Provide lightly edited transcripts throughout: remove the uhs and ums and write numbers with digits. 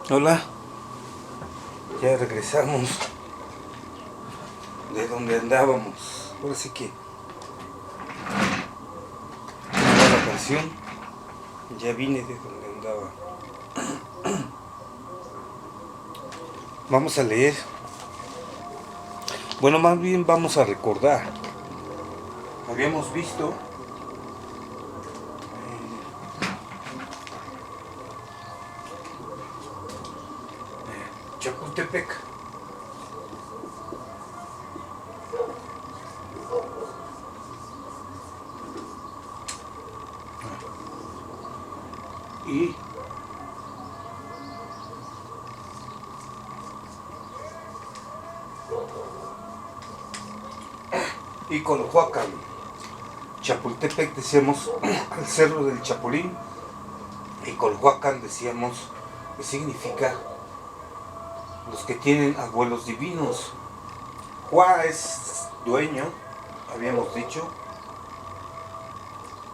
Hola, ya regresamos de donde andábamos. Ahora sí que la vacación, ya vine de donde andaba. Vamos a leer, bueno, más bien vamos a recordar. Habíamos visto Chapultepec. Y Colhuacan. Chapultepec decíamos al cerro del Chapulín, y Colhuacan decíamos que significa los que tienen abuelos divinos. Juá es dueño, habíamos dicho.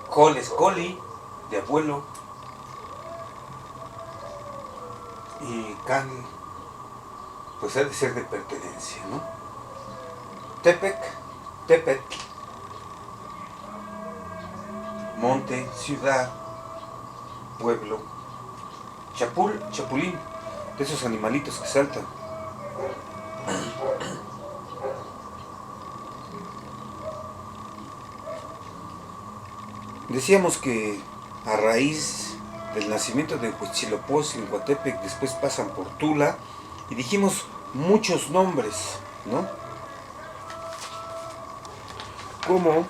Col es coli, de abuelo. Y can, pues ha de ser de pertenencia, ¿no? Tepec, Tepet, monte, ciudad, pueblo. Chapul, chapulín, de esos animalitos que saltan. Decíamos que a raíz del nacimiento de Huitzilopochtli en Huatepec, después pasan por Tula, y dijimos muchos nombres, ¿no? Como,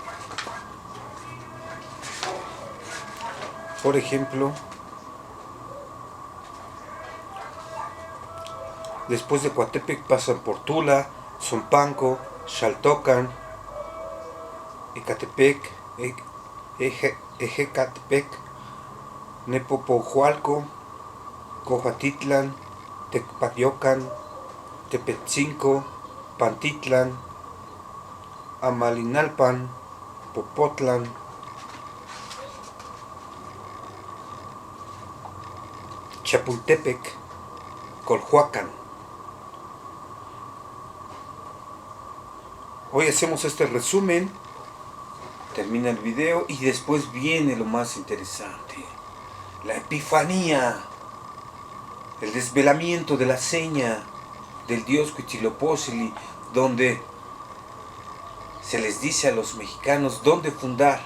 por ejemplo, después de Coatepec pasan por Tula, Zumpanco, Xaltocan, Ecatepec, Ejecatepec, Nepopohualco, Cojuatitlan, Tecpayocan, Tepetzinco, Pantitlan, Amalinalpan, Popotlan, Chapultepec, Colhuacan. Hoy hacemos este resumen, termina el video y después viene lo más interesante. La epifanía, el desvelamiento de la seña del dios Huitzilopochtli, donde se les dice a los mexicanos dónde fundar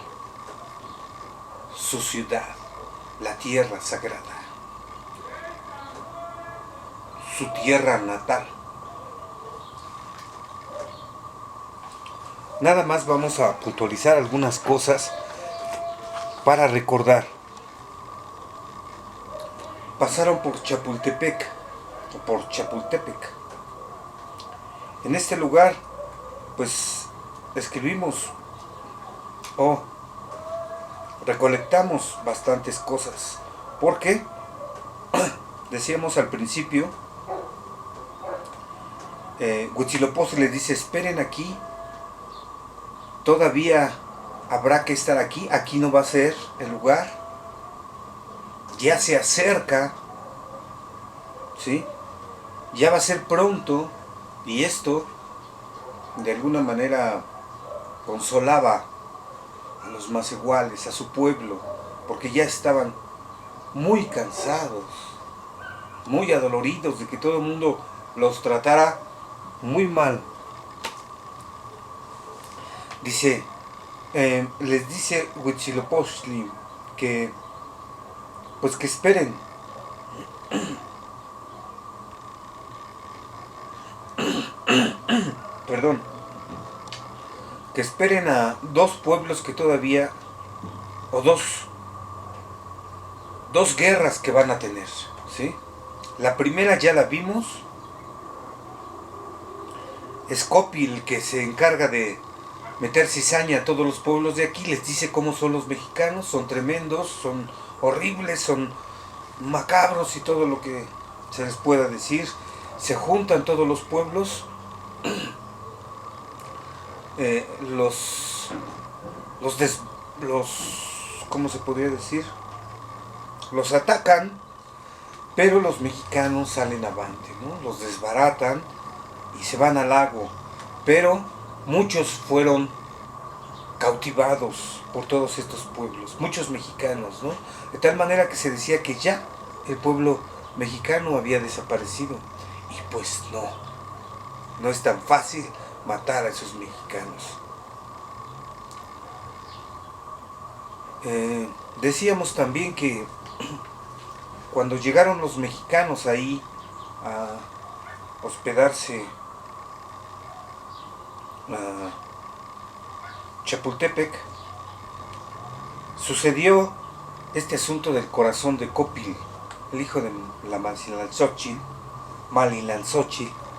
su ciudad, la tierra sagrada, su tierra natal. Nada más vamos a puntualizar algunas cosas para recordar. Pasaron por Chapultepec, o por Chapultepec. En este lugar, pues, escribimos o recolectamos bastantes cosas. Porque, decíamos al principio, Huitzilopochtli le dice, esperen aquí, todavía habrá que estar aquí, aquí no va a ser el lugar, ya se acerca, ¿sí? Ya va a ser pronto, y esto de alguna manera consolaba a los más iguales, a su pueblo, porque ya estaban muy cansados, muy adoloridos de que todo el mundo los tratara muy mal. Dice, les dice Huitzilopochtli que pues que esperen. Perdón. Que esperen a dos pueblos que todavía, o dos guerras que van a tener, ¿sí? La primera ya la vimos. Es Copi el que se encarga de meter cizaña a todos los pueblos de aquí, les dice cómo son los mexicanos, son tremendos, son horribles, son macabros y todo lo que se les pueda decir. Se juntan todos los pueblos, los ¿cómo se podría decir? Los atacan Pero los mexicanos salen avante, ¿no? Los desbaratan y se van al lago. Pero muchos fueron cautivados por todos estos pueblos, muchos mexicanos, ¿no? De tal manera que se decía que ya el pueblo mexicano había desaparecido. Y pues no, no es tan fácil matar a esos mexicanos. Decíamos también que cuando llegaron los mexicanos ahí a hospedarse a Chapultepec, sucedió este asunto del corazón de Copil, el hijo de la Malinalxóchitl,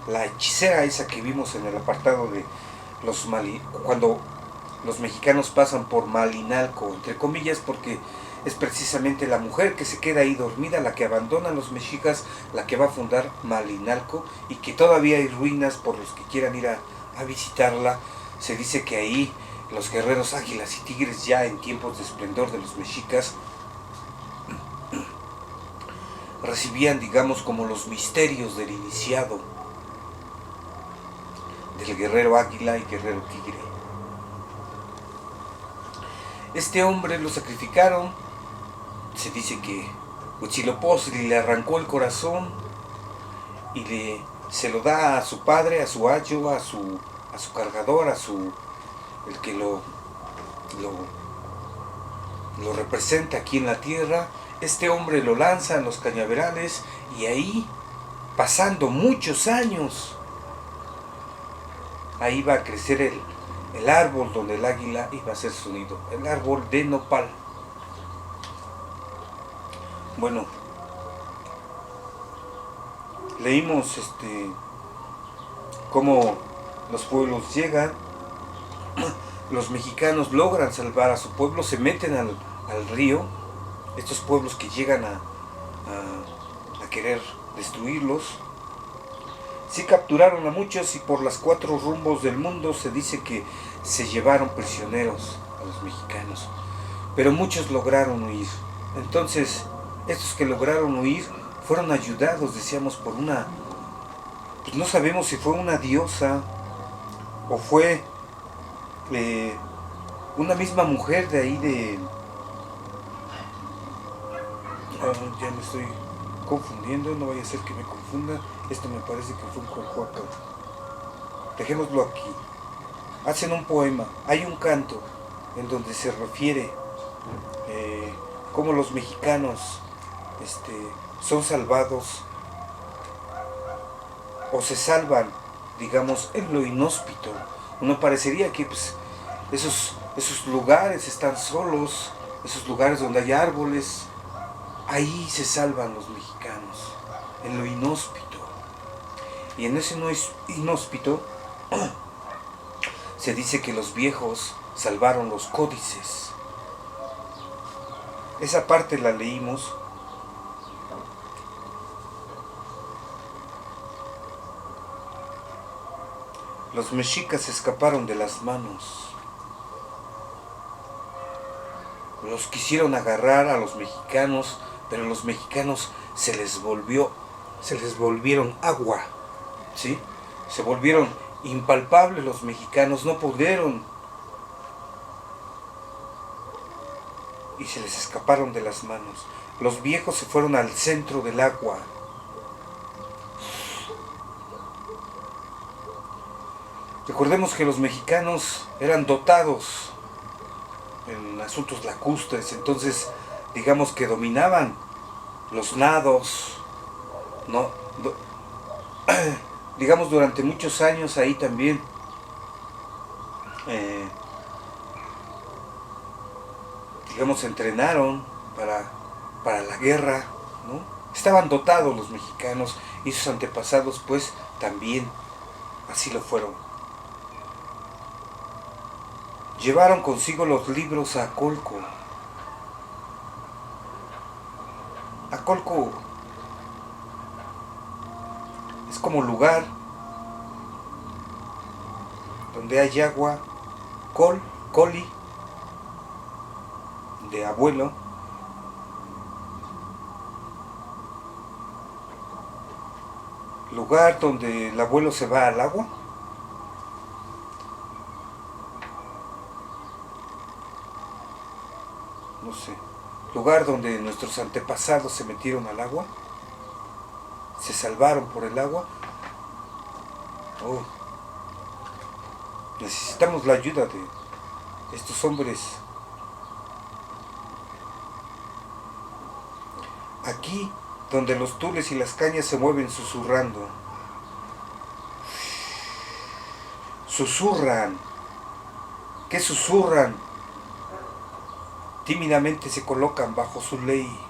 la hechicera esa que vimos en el apartado de cuando los mexicanos pasan por Malinalco, entre comillas, porque es precisamente la mujer que se queda ahí dormida, la que abandona a los mexicas, la que va a fundar Malinalco, y que todavía hay ruinas por los que quieran ir a visitarla. Se dice que ahí los guerreros águilas y tigres, ya en tiempos de esplendor de los mexicas, recibían, digamos, como los misterios del iniciado, del guerrero águila y guerrero tigre. Este hombre lo sacrificaron. Se dice que Huitzilopochtli le arrancó el corazón y se lo da a su padre, a su ayo, a su cargador, el que lo representa aquí en la tierra. Este hombre lo lanza en los cañaverales y ahí, pasando muchos años, ahí va a crecer el árbol donde el águila iba a ser su nido, el árbol de nopal. Bueno, leímos cómo los pueblos llegan, los mexicanos logran salvar a su pueblo, se meten al río, estos pueblos que llegan a querer destruirlos. Sí capturaron a muchos y por las 4 rumbos del mundo se dice que se llevaron prisioneros a los mexicanos, pero muchos lograron huir. Entonces, estos que lograron huir fueron ayudados, decíamos, por una, pues no sabemos si fue una diosa o fue una misma mujer de ahí ya me estoy confundiendo, no vaya a ser que me confunda. Esto me parece que fue en Coahuila. Dejémoslo aquí. Hacen un poema, hay un canto en donde se refiere cómo los mexicanos son salvados o se salvan, digamos, en lo inhóspito. Uno parecería que pues, esos lugares están solos, esos lugares donde hay árboles, ahí se salvan los mexicanos, en lo inhóspito. Y en ese no es inhóspito se dice que los viejos salvaron los códices. Esa parte la leímos. Los mexicas escaparon de las manos. Los quisieron agarrar a los mexicanos, pero los mexicanos se les volvieron agua, ¿sí? Se volvieron impalpables los mexicanos, no pudieron y se les escaparon de las manos. Los viejos se fueron al centro del agua. Recordemos que los mexicanos eran dotados en asuntos lacustres, entonces digamos que dominaban los nados, ¿no? Digamos durante muchos años ahí también digamos entrenaron para la guerra, ¿no? Estaban dotados los mexicanos y sus antepasados pues también así lo fueron. Llevaron consigo los libros a Acolco. Acolco es como lugar donde hay agua, coli, de abuelo, lugar donde el abuelo se va al agua. No sé. Lugar donde nuestros antepasados se metieron al agua. Se salvaron por el agua. Oh, necesitamos la ayuda de estos hombres. Aquí, donde los tules y las cañas se mueven susurrando. Susurran. ¿Qué susurran? Tímidamente se colocan bajo su ley.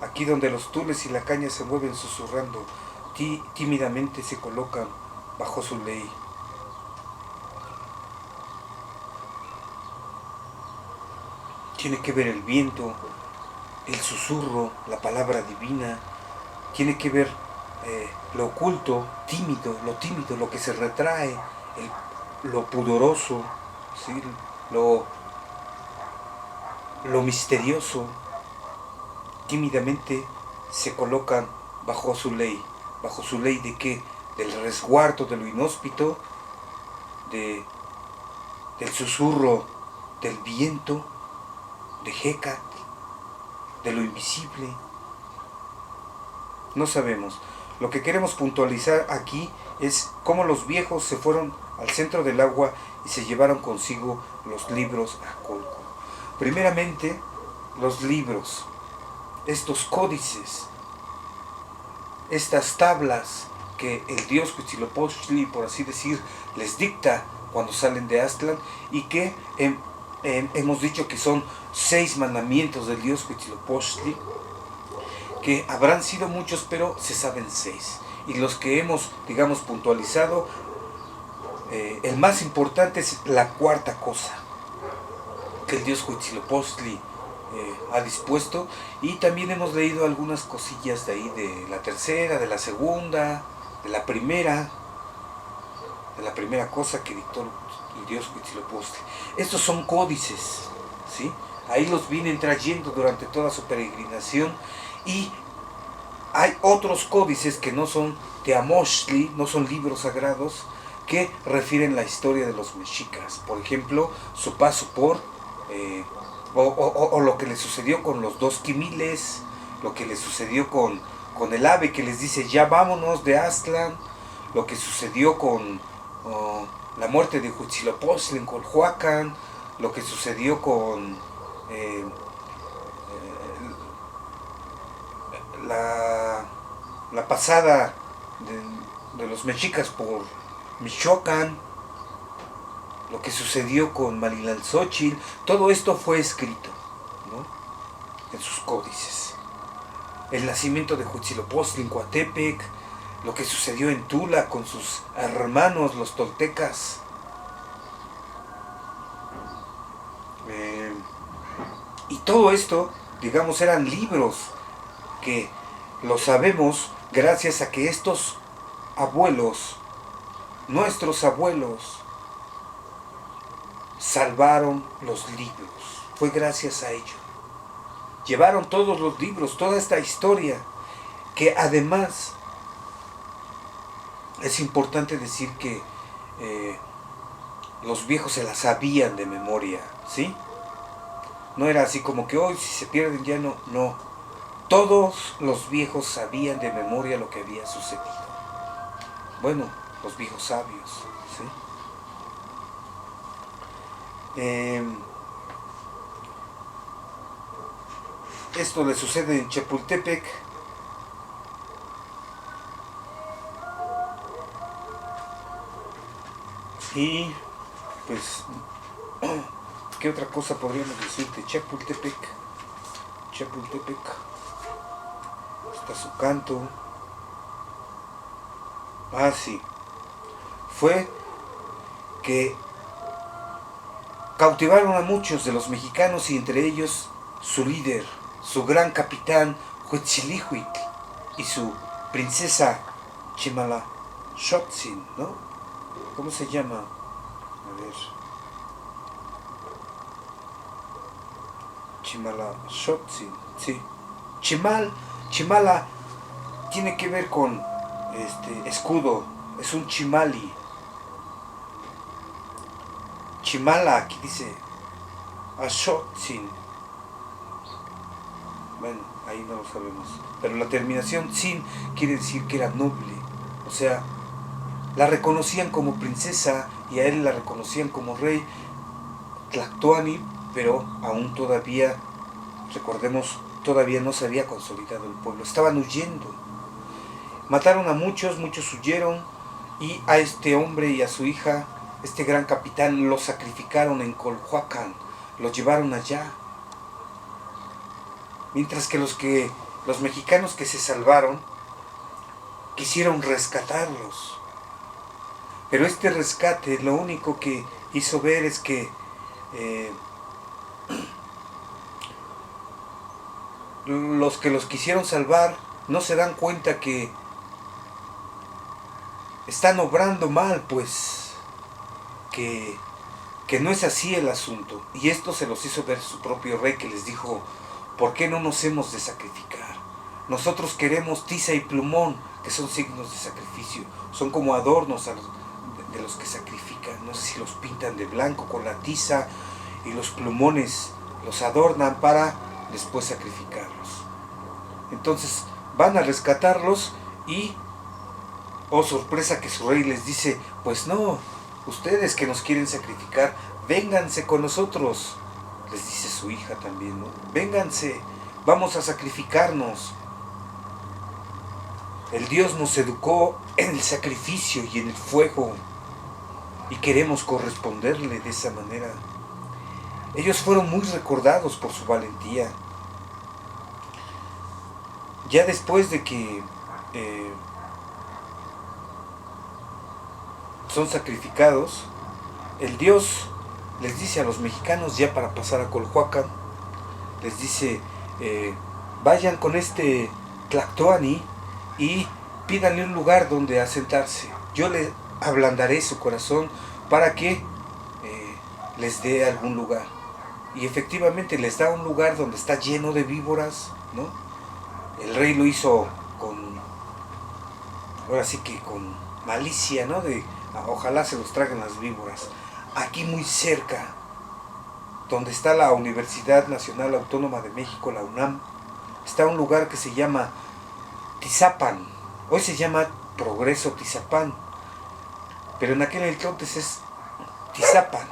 Aquí donde los tules y la caña se mueven susurrando, tímidamente se colocan bajo su ley. Tiene que ver el viento, el susurro, la palabra divina. Tiene que ver lo oculto, tímido, lo que se retrae, lo pudoroso, ¿sí? lo misterioso. Tímidamente se colocan bajo su ley. ¿Bajo su ley de qué? Del resguardo de lo inhóspito, del susurro del viento, de Hécat, de lo invisible. No sabemos. Lo que queremos puntualizar aquí es cómo los viejos se fueron al centro del agua y se llevaron consigo los libros a Colco. Primeramente, los libros, estos códices, estas tablas que el dios Huitzilopochtli, por así decir, les dicta cuando salen de Aztlán, y que hemos dicho que son 6 mandamientos del dios Huitzilopochtli, que habrán sido muchos, pero se saben 6. Y los que hemos, digamos, puntualizado, el más importante es la cuarta cosa que el dios Huitzilopochtli ha dispuesto, y también hemos leído algunas cosillas de ahí, de la tercera, de la segunda, de la primera cosa que dictó el dios Huitzilopochtli. Estos son códices, ¿sí? Ahí los vienen trayendo durante toda su peregrinación, y hay otros códices que no son Teamochtli, no son libros sagrados, que refieren la historia de los mexicas. Por ejemplo, su paso por o lo que le sucedió con los 2 quimiles, lo que le sucedió con el ave que les dice ya vámonos de Aztlán, lo que sucedió con la muerte de Huitzilopochtli en Colhuacán, lo que sucedió con la pasada de los mexicas por Michoacán, lo que sucedió con Marilanzóchitl. Todo esto fue escrito, ¿no?, en sus códices. El nacimiento de Huitzilopochtli en Coatepec, lo que sucedió en Tula con sus hermanos los toltecas. Y todo esto, digamos, eran libros que lo sabemos gracias a que estos abuelos, nuestros abuelos, salvaron los libros. Fue gracias a ello. Llevaron todos los libros, toda esta historia, que además es importante decir que los viejos se la sabían de memoria, ¿sí? No era así como que hoy si se pierden ya no. Todos los viejos sabían de memoria lo que había sucedido. Bueno, los viejos sabios, ¿sí? Esto le sucede en Chapultepec. Y pues, ¿qué otra cosa podríamos decir de Chapultepec? Está su canto. Ah, sí. Fue que cautivaron a muchos de los mexicanos, y entre ellos su líder, su gran capitán Huitzilihuitl, y su princesa Chimalchotzin, ¿no? ¿Cómo se llama? A ver. Chimalchotzin, sí. Chimala tiene que ver con escudo, es un chimali. Chimala, aquí dice Ashotzin. Bueno, ahí no lo sabemos. Pero la terminación sin quiere decir que era noble. O sea, la reconocían como princesa y a él la reconocían como rey Tlactoani, pero aún todavía, recordemos, todavía no se había consolidado el pueblo. Estaban huyendo. Mataron a muchos, muchos huyeron, y a este hombre y a su hija, este gran capitán, los sacrificaron en Colhuacán, los llevaron allá. Mientras que los mexicanos que se salvaron quisieron rescatarlos. Pero este rescate lo único que hizo ver es que los que los quisieron salvar no se dan cuenta que están obrando mal, pues que no es así el asunto. Y esto se los hizo ver su propio rey, que les dijo: ¿por qué no nos hemos de sacrificar? Nosotros queremos tiza y plumón, que son signos de sacrificio, son como adornos de los que sacrifican. No sé si los pintan de blanco con la tiza, y los plumones los adornan para después sacrificarlos. Entonces van a rescatarlos y, oh sorpresa, que su rey les dice: pues no, ustedes que nos quieren sacrificar, vénganse con nosotros. Les dice su hija también, ¿no? Vénganse, vamos a sacrificarnos. El Dios nos educó en el sacrificio y en el fuego, y queremos corresponderle de esa manera. Ellos fueron muy recordados por su valentía. Ya después de que son sacrificados, el Dios les dice a los mexicanos, ya para pasar a Colhuacán, les dice: vayan con este Tlactoani y pídanle un lugar donde asentarse. Yo le ablandaré su corazón para que les dé algún lugar. Y efectivamente les da un lugar donde está lleno de víboras, ¿no? El rey lo hizo ahora sí que con malicia, ¿no? Ojalá se los traguen las víboras. Aquí muy cerca, donde está la Universidad Nacional Autónoma de México, la UNAM, está un lugar que se llama Tizapan. Hoy se llama Progreso Tizapán, pero en aquel entonces es Tizapan.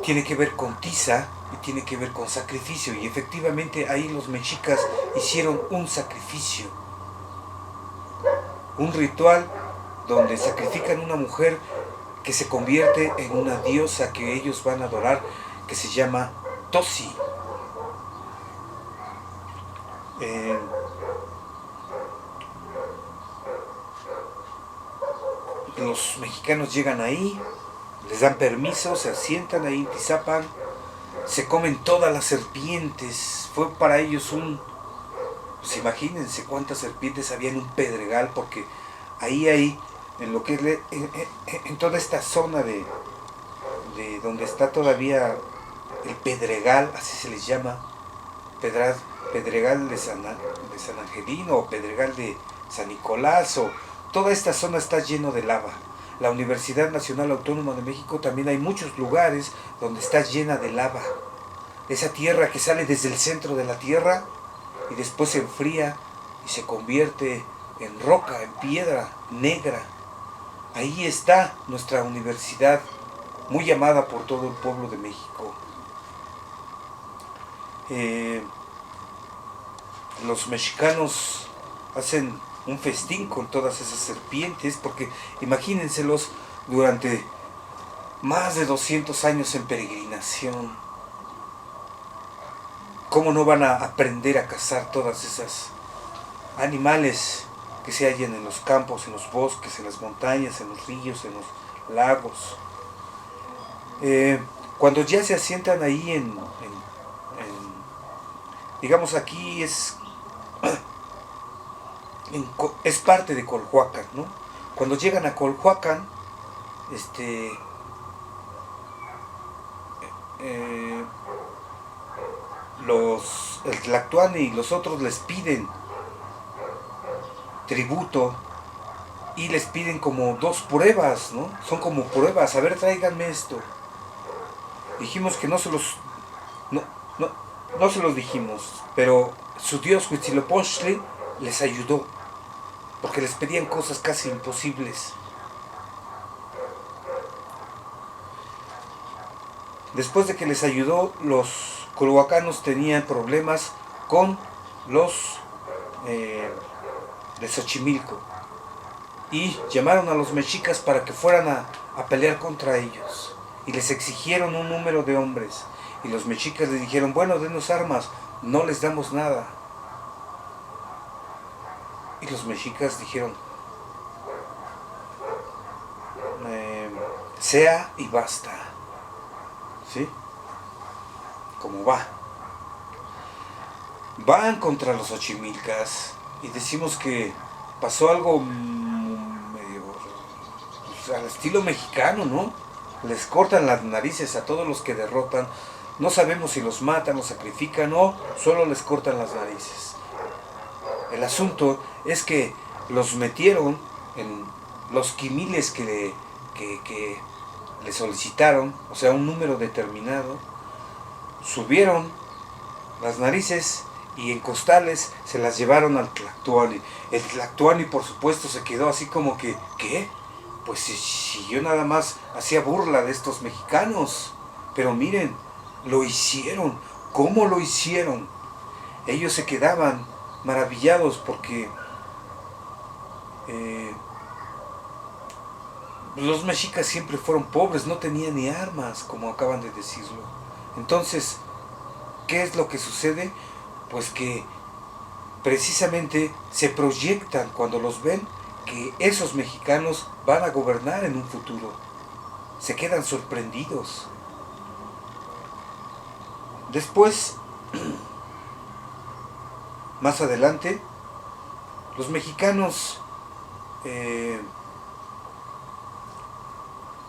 Tiene que ver con tiza y tiene que ver con sacrificio, y efectivamente ahí los mexicas hicieron un sacrificio, un ritual donde sacrifican una mujer que se convierte en una diosa que ellos van a adorar, que se llama Tosi. Los mexicanos llegan ahí, les dan permiso, se asientan ahí en Tizapan, se comen todas las serpientes. Fue para ellos pues imagínense cuántas serpientes había en un pedregal, porque ahí en lo que es en toda esta zona de donde está todavía el pedregal, así se les llama, pedregal de San Angelino, o pedregal de San Nicolás, o toda esta zona está lleno de lava. La Universidad Nacional Autónoma de México también hay muchos lugares donde está llena de lava. Esa tierra que sale desde el centro de la tierra y después se enfría y se convierte en roca, en piedra negra. Ahí está nuestra universidad, muy amada por todo el pueblo de México. Los mexicanos hacen un festín con todas esas serpientes, porque imagínenselos durante más de 200 años en peregrinación. ¿Cómo no van a aprender a cazar todas esas animales que se hallan en los campos, en los bosques, en las montañas, en los ríos, en los lagos? Cuando ya se asientan ahí digamos, aquí es parte de Colhuacán, ¿no? Cuando llegan a Colhuacán, el Tlactuani y los otros les piden tributo y les piden como 2 pruebas, ¿no? Son como pruebas, a ver, tráiganme esto. Dijimos que no se los no se los dijimos, pero su dios Huitzilopochtli les ayudó, porque les pedían cosas casi imposibles. Después de que les ayudó, los culhuacanos tenían problemas con los de Xochimilco y llamaron a los mexicas para que fueran a pelear contra ellos y les exigieron un número de hombres y los mexicas les dijeron, bueno, denos armas, no les damos nada. Y los mexicas dijeron, sea y basta, ¿sí? Como va. Van contra los Xochimilcas y decimos que pasó algo medio pues, al estilo mexicano, ¿no? Les cortan las narices a todos los que derrotan. No sabemos si los matan, los sacrifican o solo les cortan las narices. El asunto es que los metieron en los quimiles que le solicitaron, o sea, un número determinado. Subieron las narices y en costales se las llevaron al Tlactuani. El Tlactuani, por supuesto, se quedó así como que, ¿qué? Pues si yo nada más hacía burla de estos mexicanos. Pero miren, lo hicieron. ¿Cómo lo hicieron? Ellos se quedaban maravillados porque los mexicas siempre fueron pobres, no tenían ni armas, como acaban de decirlo. Entonces, ¿qué es lo que sucede? Pues que precisamente se proyectan cuando los ven que esos mexicanos van a gobernar en un futuro. Se quedan sorprendidos. Después, más adelante, los mexicanos,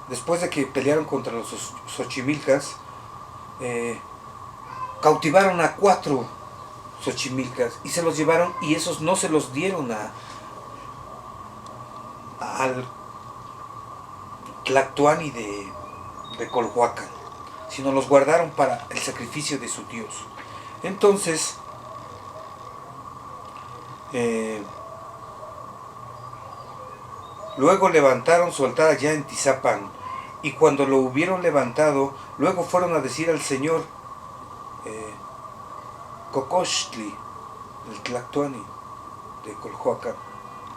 después de que pelearon contra los Xochimilcas, cautivaron a 4 Xochimilcas y se los llevaron, y esos no se los dieron al Tlactuani de Colhuacan, sino los guardaron para el sacrificio de su dios. Entonces, luego levantaron su altar allá en Tizapán, y cuando lo hubieron levantado, luego fueron a decir al señor Cocochtli, el Tlactuani de Colhuacan,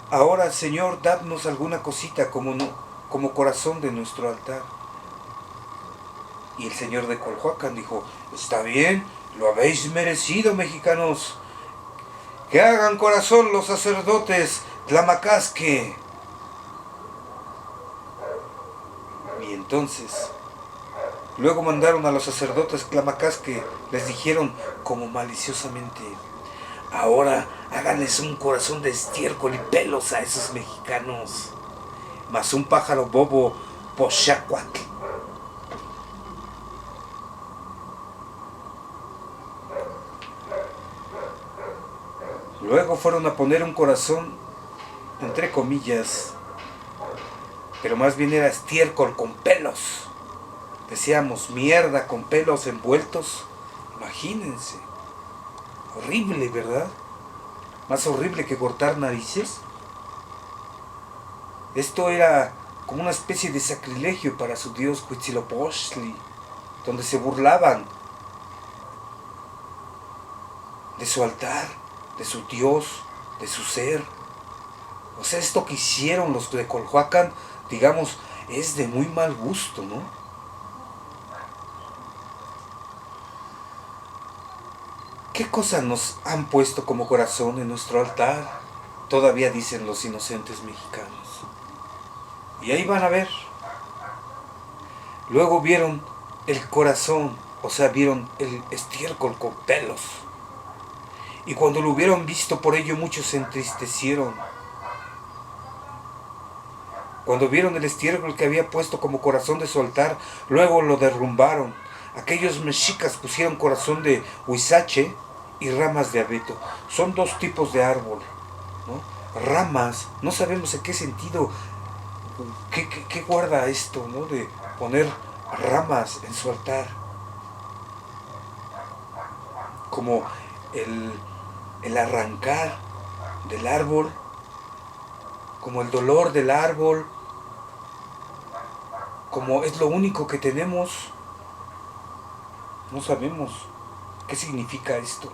ahora, señor, dadnos alguna cosita como corazón de nuestro altar. Y el señor de Colhuacan dijo, está bien, lo habéis merecido, mexicanos. Que hagan corazón los sacerdotes Tlamacasque. Y entonces, luego mandaron a los sacerdotes Tlamacasque, les dijeron como maliciosamente, ahora háganles un corazón de estiércol y pelos a esos mexicanos, más un pájaro bobo Pochacuatl. Luego fueron a poner un corazón, entre comillas, pero más bien era estiércol con pelos. Decíamos, mierda con pelos envueltos. Imagínense. Horrible, ¿verdad? Más horrible que cortar narices. Esto era como una especie de sacrilegio para su dios Huitzilopochtli, donde se burlaban de su altar, de su dios, de su ser. O sea, esto que hicieron los de Colhuacan, digamos, es de muy mal gusto, ¿no? ¿Qué cosas nos han puesto como corazón en nuestro altar? Todavía dicen los inocentes mexicanos. Y ahí van a ver. Luego vieron el corazón, o sea, vieron el estiércol con pelos. Y cuando lo hubieron visto, por ello muchos se entristecieron. Cuando vieron el estiércol que había puesto como corazón de su altar, luego lo derrumbaron. aquellos mexicas pusieron corazón de huizache y ramas de abeto. Son dos tipos de árbol, ¿no? Ramas, no sabemos en qué sentido, qué guarda esto, ¿no? De poner ramas en su altar. Como el arrancar del árbol, como el dolor del árbol, como es lo único que tenemos. No sabemos qué significa esto.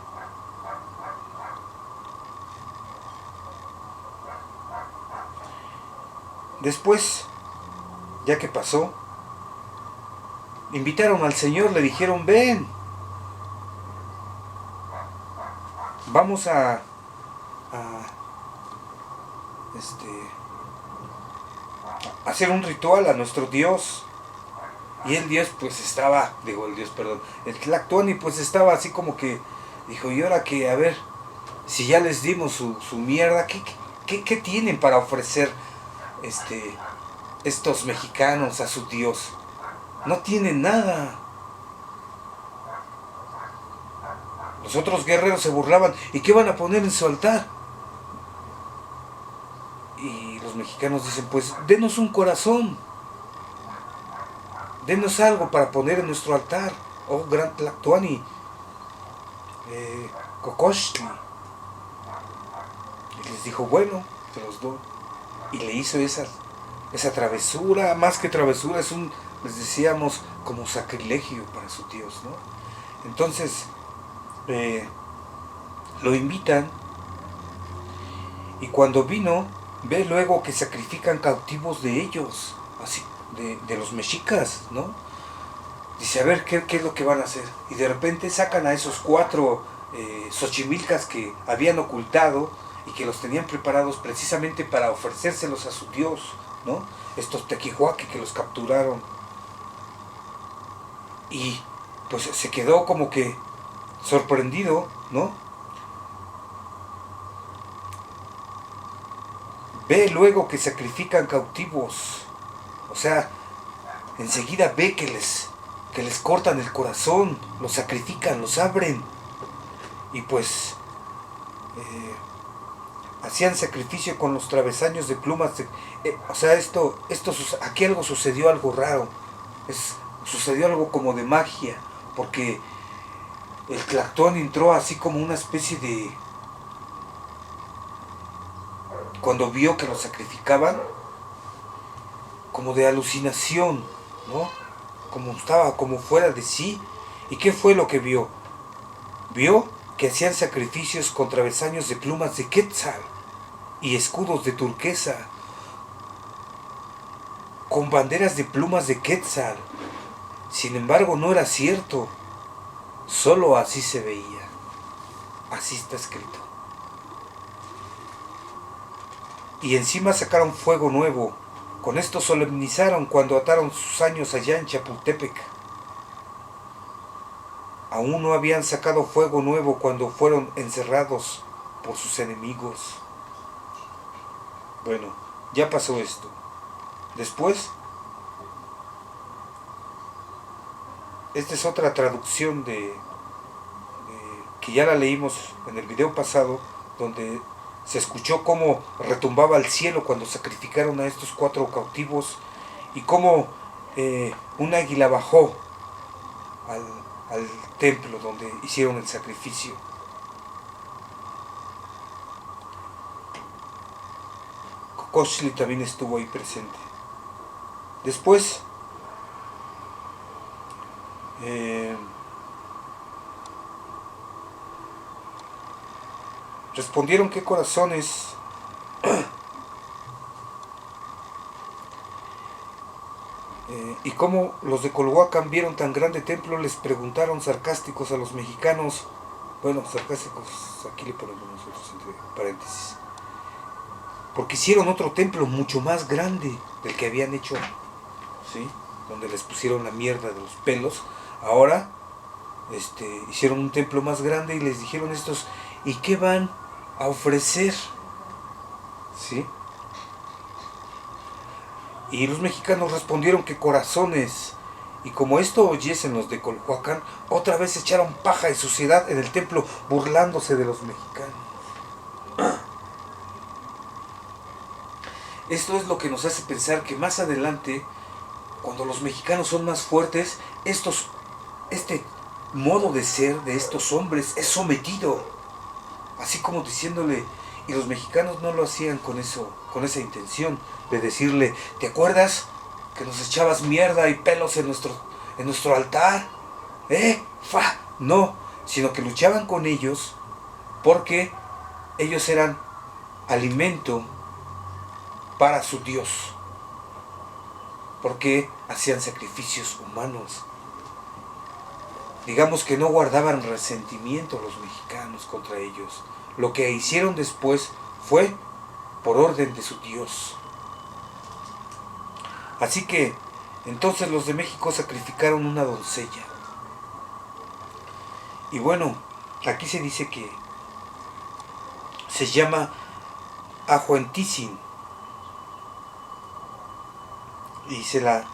Después, ya que pasó, invitaron al Señor, le dijeron, ven, vamos a hacer un ritual a nuestro Dios. Y el Dios pues estaba, el Tlactuani pues estaba así como que dijo, y ahora que, a ver, si ya les dimos su mierda, ¿qué tienen para ofrecer estos mexicanos a su Dios? No tienen nada. Los otros guerreros se burlaban, ¿y qué van a poner en su altar? Y los mexicanos dicen, pues denos un corazón, denos algo para poner en nuestro altar, oh gran Tlactuani, Cocoxtli. Y les dijo, bueno, te los doy. Y le hizo esa travesura, más que travesura, les decíamos, como sacrilegio para su Dios, ¿no? Entonces, lo invitan, y cuando vino, ve luego que sacrifican cautivos de ellos, así, de los mexicas, ¿no? Dice, a ver, ¿qué es lo que van a hacer? Y de repente sacan a esos 4 xochimilcas que habían ocultado y que los tenían preparados precisamente para ofrecérselos a su Dios, ¿no? Estos tequihuaque que los capturaron. Y pues se quedó como que sorprendido, ¿no? Ve luego que sacrifican cautivos. O sea, enseguida ve que les cortan el corazón, los sacrifican, los abren. Y pues hacían sacrificio con los travesaños de plumas. O sea, aquí algo sucedió, algo raro. Sucedió algo como de magia, porque el Tlactón entró así como una especie de... Cuando vio que lo sacrificaban, como de alucinación, ¿no? Como estaba como fuera de sí. ¿Y qué fue lo que vio? Vio que hacían sacrificios con travesaños de plumas de quetzal y escudos de turquesa, con banderas de plumas de quetzal. Sin embargo, no era cierto. Solo así se veía. Así está escrito. Y encima sacaron fuego nuevo. Con esto solemnizaron cuando ataron sus años allá en Chapultepec. Aún no habían sacado fuego nuevo cuando fueron encerrados por sus enemigos. Bueno, ya pasó esto. Después, esta es otra traducción que ya la leímos en el video pasado, donde se escuchó cómo retumbaba el cielo cuando sacrificaron a estos 4 cautivos y cómo un águila bajó al templo donde hicieron el sacrificio. Cocoxtli también estuvo ahí presente. Después, respondieron qué corazones y cómo los de Colhuacán vieron tan grande templo, les preguntaron sarcásticos a los mexicanos. Bueno, sarcásticos, aquí le ponemos nosotros entre paréntesis, porque hicieron otro templo mucho más grande del que habían hecho, ¿sí? Donde les pusieron la mierda de los pelos. Ahora hicieron un templo más grande y les dijeron estos, ¿y qué van a ofrecer? ¿Sí? Y los mexicanos respondieron que corazones Y como esto oyesen los de Colhuacán, otra vez echaron paja y suciedad en el templo, burlándose de los mexicanos. Esto es lo que nos hace pensar que más adelante, cuando los mexicanos son más fuertes, este modo de ser de estos hombres es sometido. Así como diciéndole, y los mexicanos no lo hacían con esa intención de decirle, ¿te acuerdas que nos echabas mierda y pelos en nuestro altar? ¡Fa! No, sino que luchaban con ellos porque ellos eran alimento para su Dios, porque hacían sacrificios humanos. Digamos que no guardaban resentimiento los mexicanos contra ellos. Lo que hicieron después fue por orden de su Dios. Así que entonces los de México sacrificaron una doncella. Y bueno, aquí se dice que se llama Ahuenticin. Y se la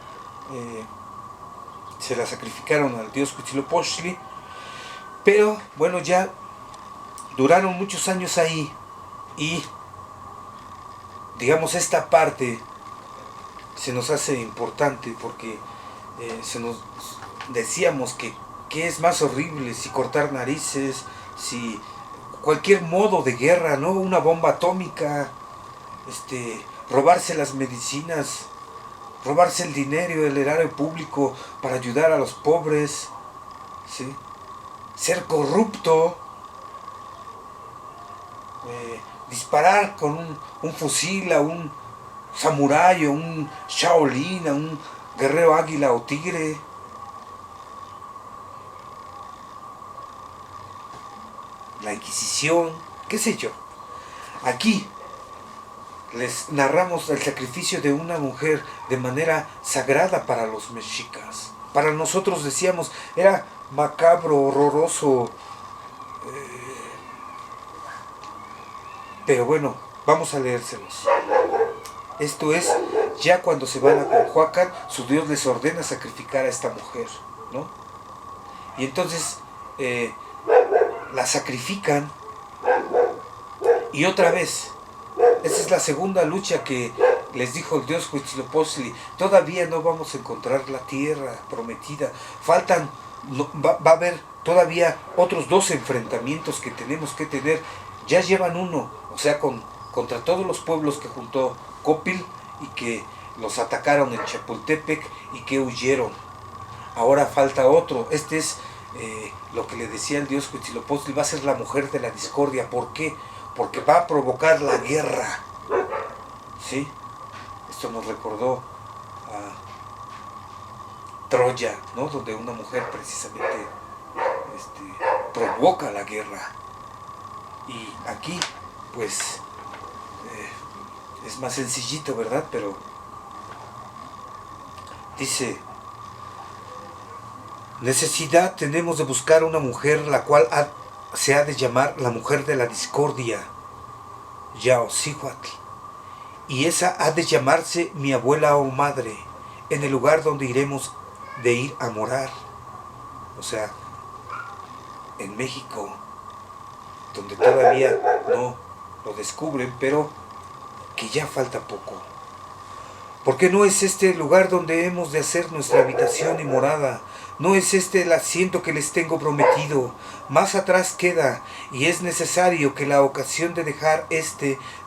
sacrificaron al dios Huitzilopochtli. Pero bueno, ya duraron muchos años ahí. Y digamos, esta parte se nos hace importante porque decíamos que qué es más horrible, si cortar narices, si cualquier modo de guerra, ¿no? Una bomba atómica, robarse las medicinas, robarse el dinero del erario público para ayudar a los pobres, ¿sí? Ser corrupto, disparar con un fusil a un samurái, a un shaolin, a un guerrero águila o tigre. La Inquisición, qué sé yo. Aquí les narramos el sacrificio de una mujer de manera sagrada para los mexicas. Para nosotros decíamos, era macabro, horroroso. Pero bueno, vamos a leérselos. Esto es, ya cuando se van a Colhuacán, su Dios les ordena sacrificar a esta mujer, ¿no? Y entonces la sacrifican. Y otra vez, esa es la segunda lucha que les dijo el dios Huitzilopochtli. Todavía no vamos a encontrar la tierra prometida. Faltan, va a haber todavía otros 2 enfrentamientos que tenemos que tener. Ya llevan uno, o sea, contra todos los pueblos que juntó Copil y que los atacaron en Chapultepec y que huyeron. Ahora falta otro. Este es lo que le decía el dios Huitzilopochtli, va a ser la mujer de la discordia. ¿Por qué? Porque va a provocar la guerra. ¿Sí? Esto nos recordó a Troya, ¿no? Donde una mujer precisamente provoca la guerra. Y aquí, pues, es más sencillito, ¿verdad? Pero dice, necesidad tenemos de buscar una mujer la cual se ha de llamar la mujer de la discordia, Yaocihuatl, y esa ha de llamarse mi abuela o madre, en el lugar donde iremos de ir a morar, o sea, en México, donde todavía no lo descubren, pero que ya falta poco. Porque no es este el lugar donde hemos de hacer nuestra habitación y morada. No es este el asiento que les tengo prometido. Más atrás queda, y es necesario que la ocasión de dejar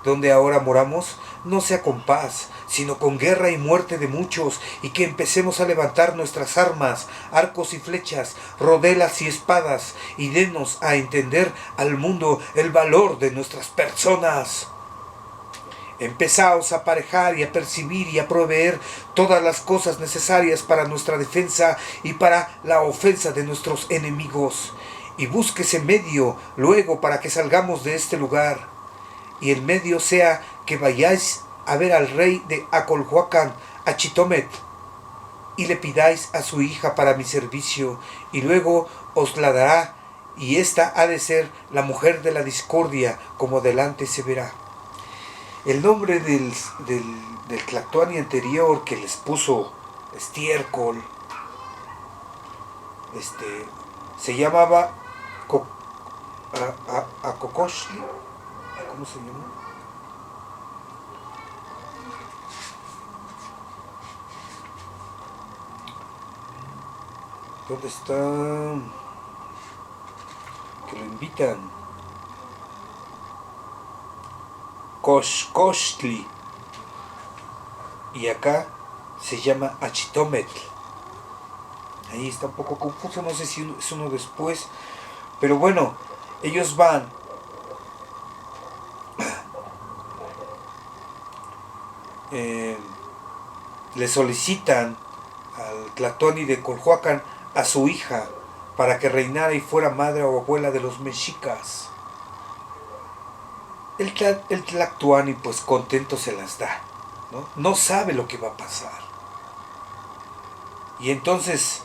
donde ahora moramos no sea con paz, sino con guerra y muerte de muchos, y que empecemos a levantar nuestras armas, arcos y flechas, rodelas y espadas, y denos a entender al mundo el valor de nuestras personas. Empezaos a aparejar y a percibir y a proveer todas las cosas necesarias para nuestra defensa y para la ofensa de nuestros enemigos. Y búsquese medio luego para que salgamos de este lugar. Y el medio sea que vayáis a ver al rey de Acolhuacán, a Chitomet, y le pidáis a su hija para mi servicio, y luego os la dará, y esta ha de ser la mujer de la discordia, como delante se verá. El nombre del Tlatoani anterior que les puso estiércol, se llamaba Acocoshli, ¿cómo se llama? ¿Dónde está? Que lo invitan. Koshkoshli. Y acá se llama Achitometl. Ahí está un poco confuso, no sé si es uno después. Pero bueno, ellos van. Le solicitan al Tlatoani de Colhuacán a su hija para que reinara y fuera madre o abuela de los mexicas. El Tlatoani pues contento se las da, ¿no? No sabe lo que va a pasar. Y entonces,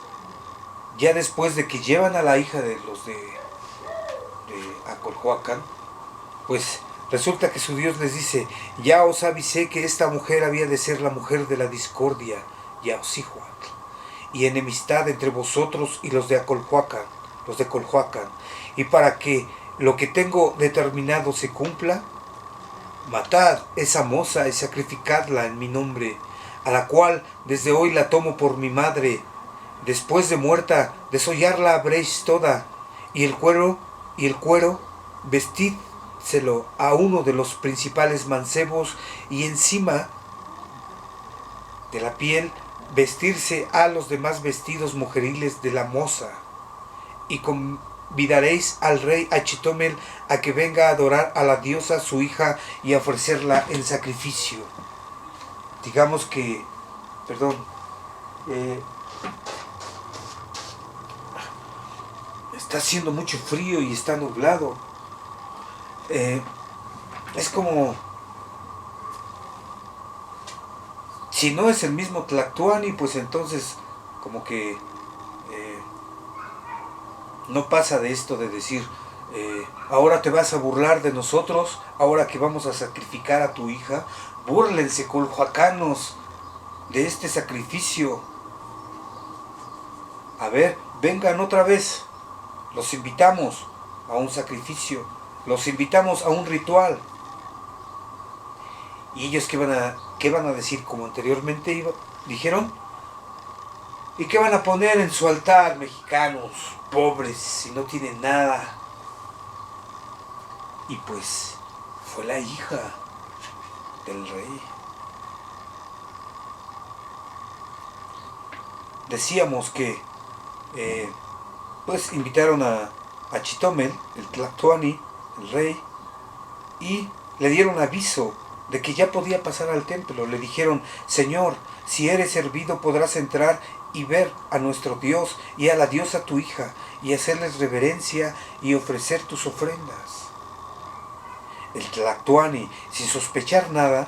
ya después de que llevan a la hija de los de Acolhuacan, pues resulta que su Dios les dice: ya os avisé que esta mujer había de ser la mujer de la discordia, Yaosihuatl, y enemistad entre vosotros y los de Acolhuacan, y para que lo que tengo determinado se cumpla, matad esa moza y sacrificadla en mi nombre, a la cual desde hoy la tomo por mi madre. Después de muerta, desollarla habréis toda, y el cuero, vestídselo a uno de los principales mancebos, y encima de la piel vestirse a los demás vestidos mujeriles de la moza, y convidaréis al rey Achitomel a que venga a adorar a la diosa su hija y a ofrecerla en sacrificio. Digamos que, perdón, está haciendo mucho frío y está nublado. Es como, si no es el mismo Tlactuani, pues entonces como que no pasa de esto de decir, ahora te vas a burlar de nosotros, ahora que vamos a sacrificar a tu hija. Búrlense, colhuacanos, de este sacrificio. A ver, vengan otra vez. Los invitamos a un sacrificio. Los invitamos a un ritual. ¿Y ellos qué van a decir? Como anteriormente dijeron. ¿Y qué van a poner en su altar, mexicanos? Pobres, si no tienen nada. Y pues fue la hija del rey. Decíamos que pues invitaron a Chitomel, el Tlactuani, el rey, y le dieron aviso de que ya podía pasar al templo. Le dijeron: Señor, si eres servido podrás entrar y ver a nuestro Dios y a la diosa tu hija, y hacerles reverencia y ofrecer tus ofrendas. El Tlactuani, sin sospechar nada,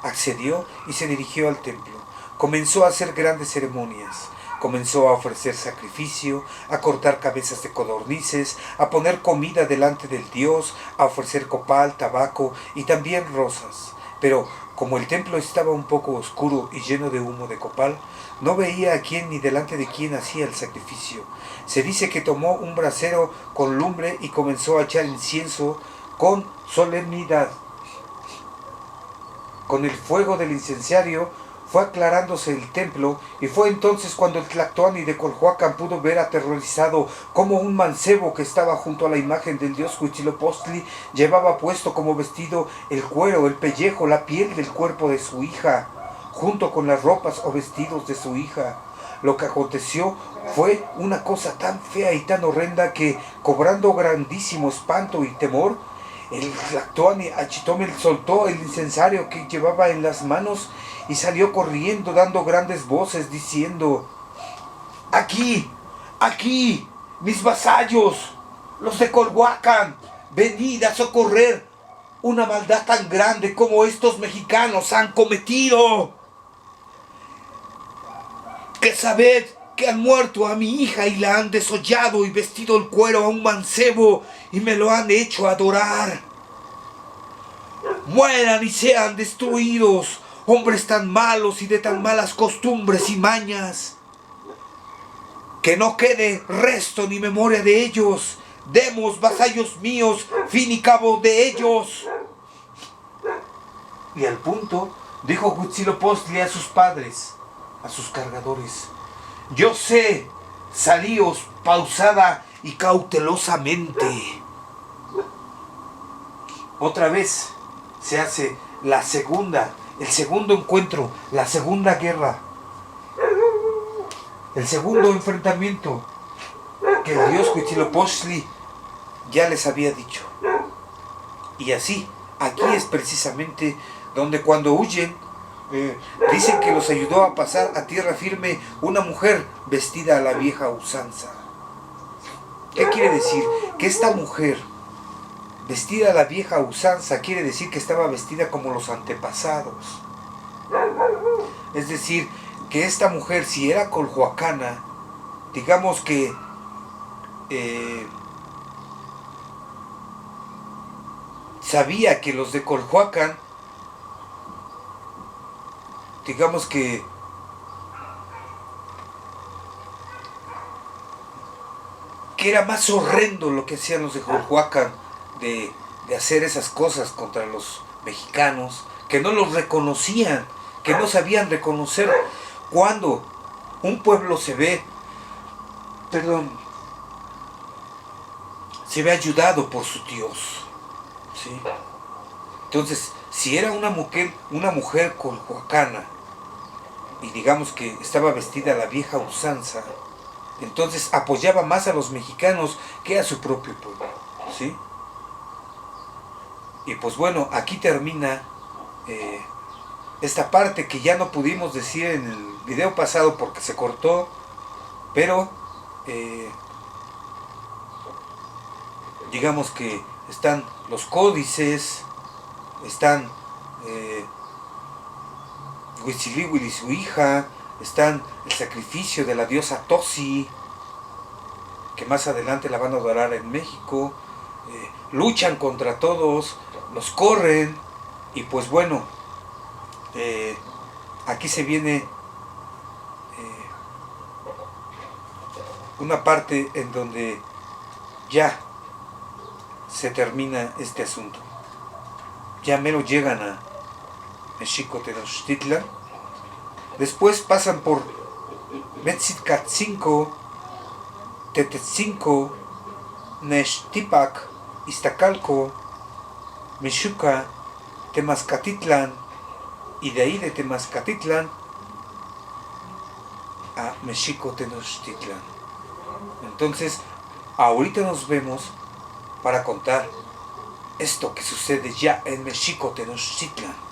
accedió y se dirigió al templo. Comenzó a hacer grandes ceremonias. Comenzó a ofrecer sacrificio, a cortar cabezas de codornices, a poner comida delante del Dios, a ofrecer copal, tabaco y también rosas. Pero como el templo estaba un poco oscuro y lleno de humo de copal, no veía a quién ni delante de quién hacía el sacrificio. Se dice que tomó un brasero con lumbre y comenzó a echar incienso con solemnidad. Con el fuego del incensario fue aclarándose el templo, y fue entonces cuando el Tlactuani de Colhuacan pudo ver aterrorizado cómo un mancebo que estaba junto a la imagen del dios Huitzilopochtli llevaba puesto como vestido el cuero, el pellejo, la piel del cuerpo de su hija, junto con las ropas o vestidos de su hija. Lo que aconteció fue una cosa tan fea y tan horrenda que, cobrando grandísimo espanto y temor, el Tlactuani Achitomel soltó el incensario que llevaba en las manos y salió corriendo dando grandes voces diciendo: ¡Aquí! ¡Aquí! ¡Mis vasallos! ¡Los de Colhuacan! ¡Venid a socorrer una maldad tan grande como estos mexicanos han cometido! ¡Que sabed que han muerto a mi hija y la han desollado y vestido el cuero a un mancebo y me lo han hecho adorar! ¡Mueran y sean destruidos, hombres tan malos y de tan malas costumbres y mañas! que no quede resto ni memoria de ellos. Demos, vasallos míos, fin y cabo de ellos. Y al punto dijo Huitzilopochtli a sus padres, a sus cargadores: yo sé, salíos pausada y cautelosamente. Otra vez se hace el segundo encuentro, la segunda guerra, el segundo enfrentamiento que el dios Huitzilopochtli ya les había dicho. Y así, aquí es precisamente donde cuando huyen, dicen que los ayudó a pasar a tierra firme una mujer vestida a la vieja usanza. ¿Qué quiere decir? Que esta mujer vestida a la vieja usanza quiere decir que estaba vestida como los antepasados. Es decir, que esta mujer, si era colhuacana, digamos que sabía que los de Colhuacan, digamos que era más horrendo lo que hacían los de Colhuacan de hacer esas cosas contra los mexicanos, que no los reconocían, que no sabían reconocer cuando un pueblo se ve ayudado por su Dios, ¿sí? Entonces, si era una mujer colhuacana y digamos que estaba vestida a la vieja usanza, entonces apoyaba más a los mexicanos que a su propio pueblo, ¿sí? Y pues bueno, aquí termina esta parte que ya no pudimos decir en el video pasado porque se cortó, pero digamos que están los códices, están Huitzilihuil y su hija, están el sacrificio de la diosa Tosi, que más adelante la van a adorar en México, luchan contra todos, los corren, y pues bueno, aquí se viene una parte en donde ya se termina este asunto. Ya mero llegan a Mexico-Tenochtitlan. Después pasan por Metzicatzinco, Tetetzinco, Nextipac, Iztacalco, Mexuca, Temazcatitlán, y de ahí de Temazcatitlán a Mexico-Tenochtitlan. Entonces, ahorita nos vemos para contar esto que sucede ya en Mexico-Tenochtitlan.